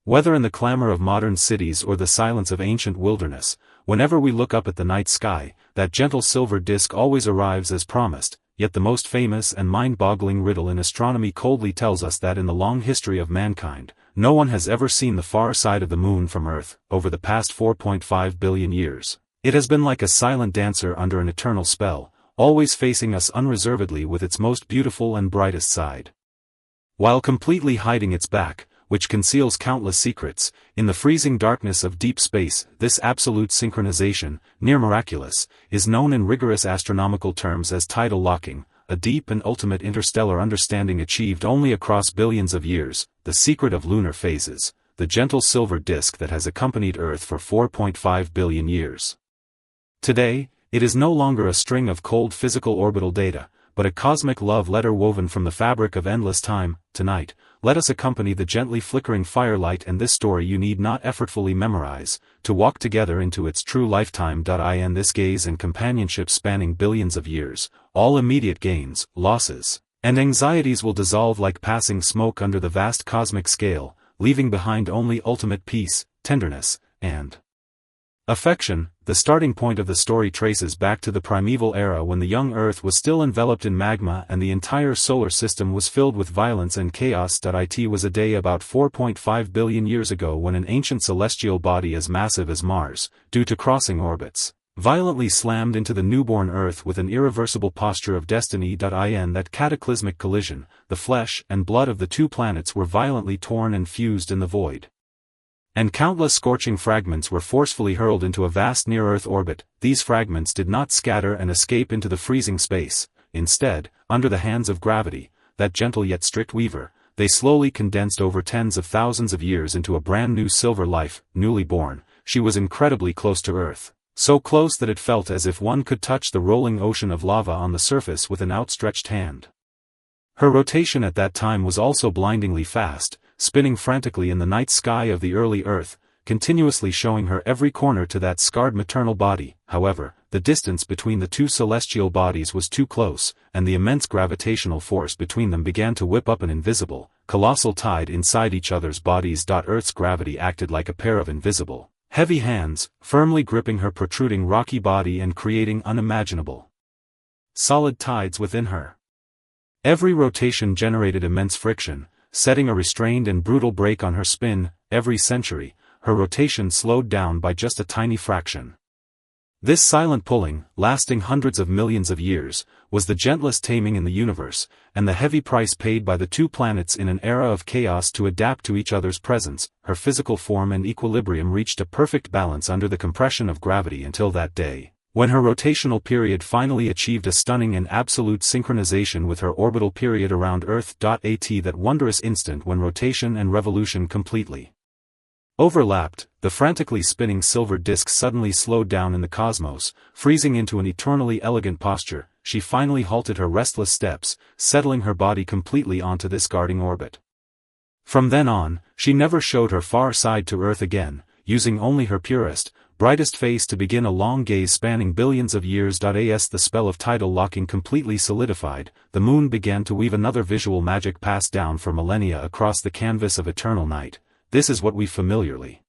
Whether in the clamor of modern cities or the silence of ancient wilderness, whenever we look up at the night sky, that gentle silver disk always arrives as promised. Yet the most famous and mind-boggling riddle in astronomy coldly tells us that in the long history of mankind, no one has ever seen the far side of the moon from Earth. Over the past 4.5 billion years, it has been like a silent dancer under an eternal spell, always facing us unreservedly with its most beautiful and brightest side, while completely hiding its back, which conceals countless secrets. In the freezing darkness of deep space, this absolute synchronization, near miraculous, is known in rigorous astronomical terms as tidal locking, a deep and ultimate interstellar understanding achieved only across billions of years, the secret of lunar phases, the gentle silver disk that has accompanied Earth for 4.5 billion years. Today, it is no longer a string of cold physical orbital data, but a cosmic love letter woven from the fabric of endless time. Tonight, let us accompany the gently flickering firelight and this story you need not effortfully memorize, to walk together into its true lifetime. In this gaze and companionship spanning billions of years, all immediate gains, losses, and anxieties will dissolve like passing smoke under the vast cosmic scale, leaving behind only ultimate peace, tenderness, and affection. The starting point of the story traces back to the primeval era when the young Earth was still enveloped in magma and the entire solar system was filled with violence and chaos. It was a day about 4.5 billion years ago when an ancient celestial body as massive as Mars, due to crossing orbits, violently slammed into the newborn Earth with an irreversible posture of destiny. In that cataclysmic collision, the flesh and blood of the two planets were violently torn and fused in the void, and countless scorching fragments were forcefully hurled into a vast near-Earth orbit. These fragments did not scatter and escape into the freezing space. Instead, under the hands of gravity, that gentle yet strict weaver, they slowly condensed over tens of thousands of years into a brand new silver life. Newly born, she was incredibly close to Earth, so close that it felt as if one could touch the rolling ocean of lava on the surface with an outstretched hand. Her rotation at that time was also blindingly fast, spinning frantically in the night sky of the early Earth, continuously showing her every corner to that scarred maternal body. However, the distance between the two celestial bodies was too close, and the immense gravitational force between them began to whip up an invisible, colossal tide inside each other's bodies. Earth's gravity acted like a pair of invisible, heavy hands, firmly gripping her protruding rocky body and creating unimaginable, solid tides within her. Every rotation generated immense friction, setting a restrained and brutal brake on her spin. Every century, her rotation slowed down by just a tiny fraction. This silent pulling, lasting hundreds of millions of years, was the gentlest taming in the universe, and the heavy price paid by the two planets in an era of chaos to adapt to each other's presence. Her physical form and equilibrium reached a perfect balance under the compression of gravity until that day, when her rotational period finally achieved a stunning and absolute synchronization with her orbital period around Earth. At that wondrous instant when rotation and revolution completely overlapped, the frantically spinning silver disk suddenly slowed down in the cosmos, freezing into an eternally elegant posture. She finally halted her restless steps, settling her body completely onto this guarding orbit. From then on, she never showed her far side to Earth again, using only her purest, brightest face to begin a long gaze spanning billions of years. As the spell of tidal locking completely solidified, the moon began to weave another visual magic passed down for millennia across the canvas of eternal night. This is what we familiarly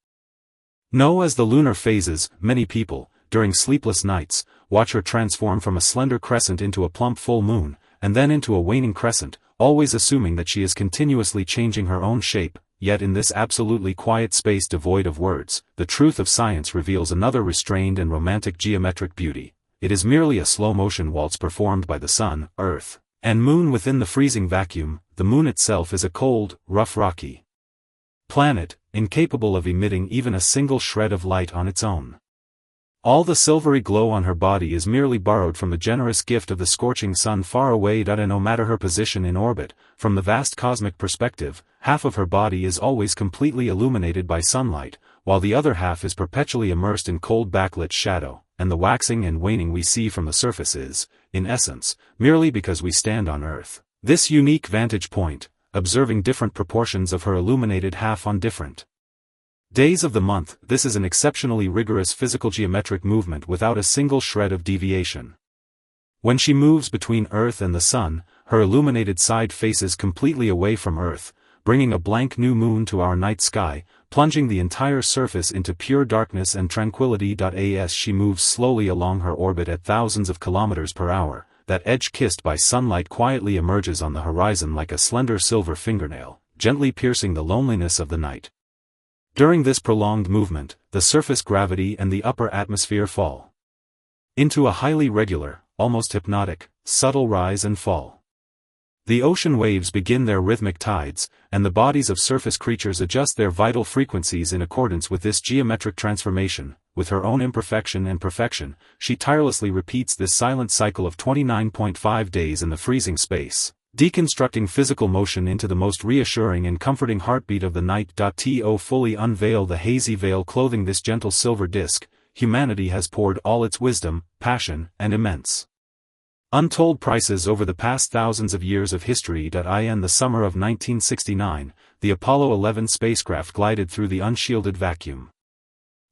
know as the lunar phases. Many people, during sleepless nights, watch her transform from a slender crescent into a plump full moon, and then into a waning crescent, always assuming that she is continuously changing her own shape. Yet in this absolutely quiet space devoid of words, the truth of science reveals another restrained and romantic geometric beauty. It is merely a slow-motion waltz performed by the sun, Earth, and moon within the freezing vacuum. The moon itself is a cold, rough rocky planet, incapable of emitting even a single shred of light on its own. All the silvery glow on her body is merely borrowed from the generous gift of the scorching sun far away. And no matter her position in orbit, from the vast cosmic perspective, half of her body is always completely illuminated by sunlight, while the other half is perpetually immersed in cold backlit shadow, and the waxing and waning we see from the surface is, in essence, merely because we stand on Earth. This unique vantage point, observing different proportions of her illuminated half on different days of the month. This is an exceptionally rigorous physical geometric movement without a single shred of deviation. When she moves between Earth and the sun, her illuminated side faces completely away from Earth, bringing a blank new moon to our night sky, plunging the entire surface into pure darkness and tranquility. As she moves slowly along her orbit at thousands of kilometers per hour, that edge kissed by sunlight quietly emerges on the horizon like a slender silver fingernail, gently piercing the loneliness of the night. During this prolonged movement, the surface gravity and the upper atmosphere fall into a highly regular, almost hypnotic, subtle rise and fall. The ocean waves begin their rhythmic tides, and the bodies of surface creatures adjust their vital frequencies in accordance with this geometric transformation. With her own imperfection and perfection, she tirelessly repeats this silent cycle of 29.5 days in the freezing space, deconstructing physical motion into the most reassuring and comforting heartbeat of the night. To fully unveil the hazy veil clothing this gentle silver disk, humanity has poured all its wisdom, passion, and immense untold prices over the past thousands of years of history. In the summer of 1969, the Apollo 11 spacecraft glided through the unshielded vacuum.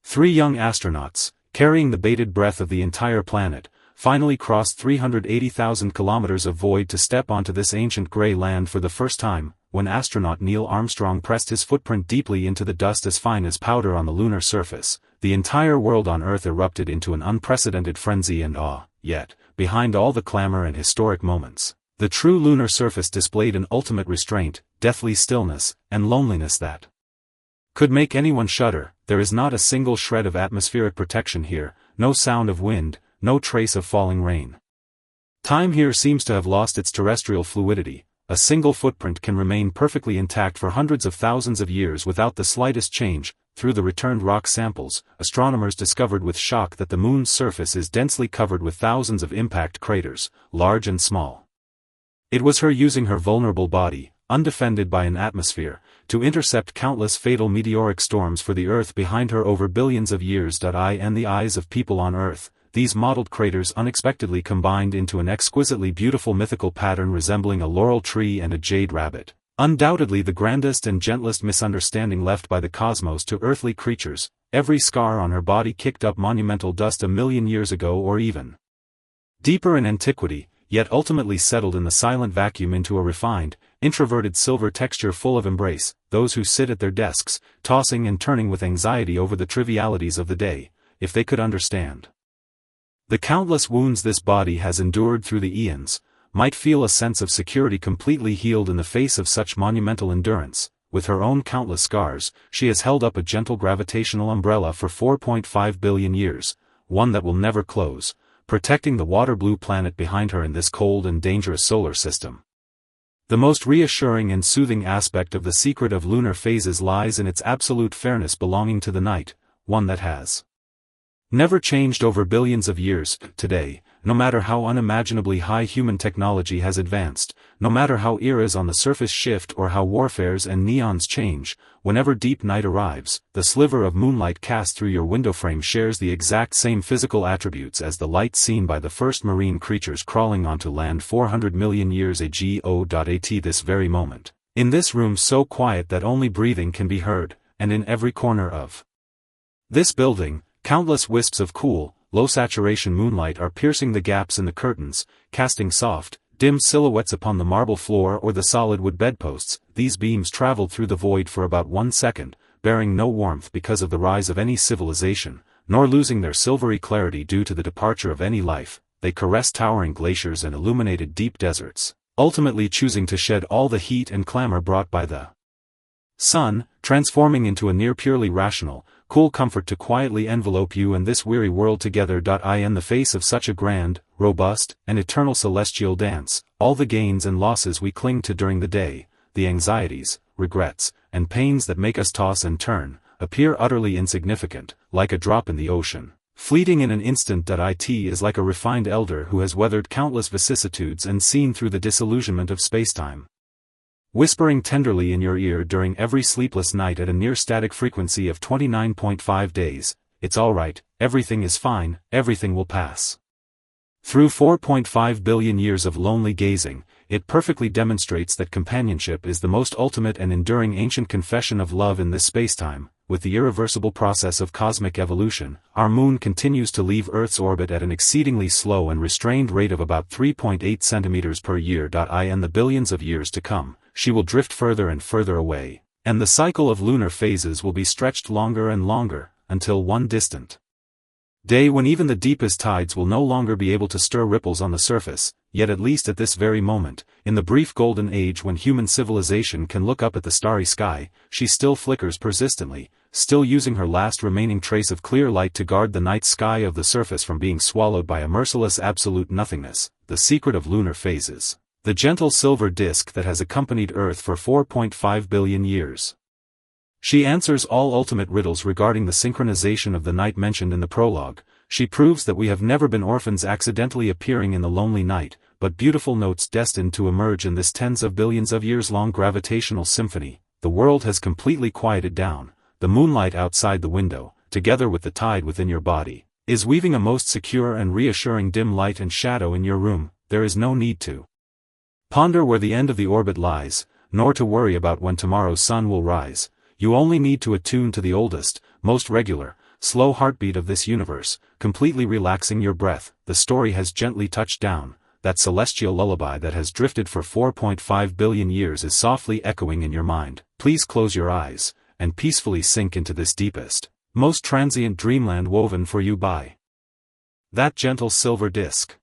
3 young astronauts, carrying the bated breath of the entire planet, finally crossed 380,000 kilometers of void to step onto this ancient gray land for the first time. When astronaut Neil Armstrong pressed his footprint deeply into the dust as fine as powder on the lunar surface, the entire world on Earth erupted into an unprecedented frenzy and awe. Yet, behind all the clamor and historic moments, the true lunar surface displayed an ultimate restraint, deathly stillness, and loneliness that could make anyone shudder. There is not a single shred of atmospheric protection here, no sound of wind, no trace of falling rain. Time here seems to have lost its terrestrial fluidity. A single footprint can remain perfectly intact for hundreds of thousands of years without the slightest change. Through the returned rock samples, astronomers discovered with shock that the moon's surface is densely covered with thousands of impact craters, large and small. It was her using her vulnerable body, undefended by an atmosphere, to intercept countless fatal meteoric storms for the Earth behind her over billions of years. In the eyes of people on Earth, these mottled craters unexpectedly combined into an exquisitely beautiful mythical pattern resembling a laurel tree and a jade rabbit. Undoubtedly the grandest and gentlest misunderstanding left by the cosmos to earthly creatures. Every scar on her body kicked up monumental dust a million years ago or even deeper in antiquity, yet ultimately settled in the silent vacuum into a refined, introverted silver texture full of embrace. Those who sit at their desks, tossing and turning with anxiety over the trivialities of the day, if they could understand the countless wounds this body has endured through the eons, might feel a sense of security completely healed in the face of such monumental endurance. With her own countless scars, she has held up a gentle gravitational umbrella for 4.5 billion years, one that will never close, protecting the water-blue planet behind her in this cold and dangerous solar system. The most reassuring and soothing aspect of the secret of lunar phases lies in its absolute fairness belonging to the night, one that has never changed over billions of years. Today, no matter how unimaginably high human technology has advanced, no matter how eras on the surface shift or how warfares and neons change, whenever deep night arrives, the sliver of moonlight cast through your window frame shares the exact same physical attributes as the light seen by the first marine creatures crawling onto land 400 million years ago. At this very moment, in this room so quiet that only breathing can be heard, and in every corner of this building, countless wisps of cool, low-saturation moonlight are piercing the gaps in the curtains, casting soft, dim silhouettes upon the marble floor or the solid wood bedposts. These beams traveled through the void for about 1 second, bearing no warmth because of the rise of any civilization, nor losing their silvery clarity due to the departure of any life. They caressed towering glaciers and illuminated deep deserts, ultimately choosing to shed all the heat and clamor brought by the sun, transforming into a near purely rational, cool comfort to quietly envelope you and this weary world together. In the face of such a grand, robust, and eternal celestial dance, all the gains and losses we cling to during the day, the anxieties, regrets, and pains that make us toss and turn, appear utterly insignificant, like a drop in the ocean, fleeting in an instant. It is like a refined elder who has weathered countless vicissitudes and seen through the disillusionment of spacetime, whispering tenderly in your ear during every sleepless night at a near-static frequency of 29.5 days, "It's all right, everything is fine, everything will pass." Through 4.5 billion years of lonely gazing, it perfectly demonstrates that companionship is the most ultimate and enduring ancient confession of love in this spacetime. with the irreversible process of cosmic evolution, our moon continues to leave Earth's orbit at an exceedingly slow and restrained rate of about 3.8 centimeters per year. In the billions of years to come, she will drift further and further away, and the cycle of lunar phases will be stretched longer and longer, until one distant day when even the deepest tides will no longer be able to stir ripples on the surface. Yet at least at this very moment, in the brief golden age when human civilization can look up at the starry sky, she still flickers persistently, still using her last remaining trace of clear light to guard the night sky of the surface from being swallowed by a merciless absolute nothingness. The secret of lunar phases. The gentle silver disk that has accompanied Earth for 4.5 billion years. She answers all ultimate riddles regarding the synchronization of the night mentioned in the prologue. She proves that we have never been orphans accidentally appearing in the lonely night, but beautiful notes destined to emerge in this tens of billions of years-long gravitational symphony. The world has completely quieted down. The moonlight outside the window, together with the tide within your body, is weaving a most secure and reassuring dim light and shadow in your room. There is no need to ponder where the end of the orbit lies, nor to worry about when tomorrow's sun will rise. You only need to attune to the oldest, most regular, slow heartbeat of this universe, completely relaxing your breath. The story has gently touched down. That celestial lullaby that has drifted for 4.5 billion years is softly echoing in your mind. Please close your eyes, and peacefully sink into this deepest, most transient dreamland woven for you by that gentle silver disk.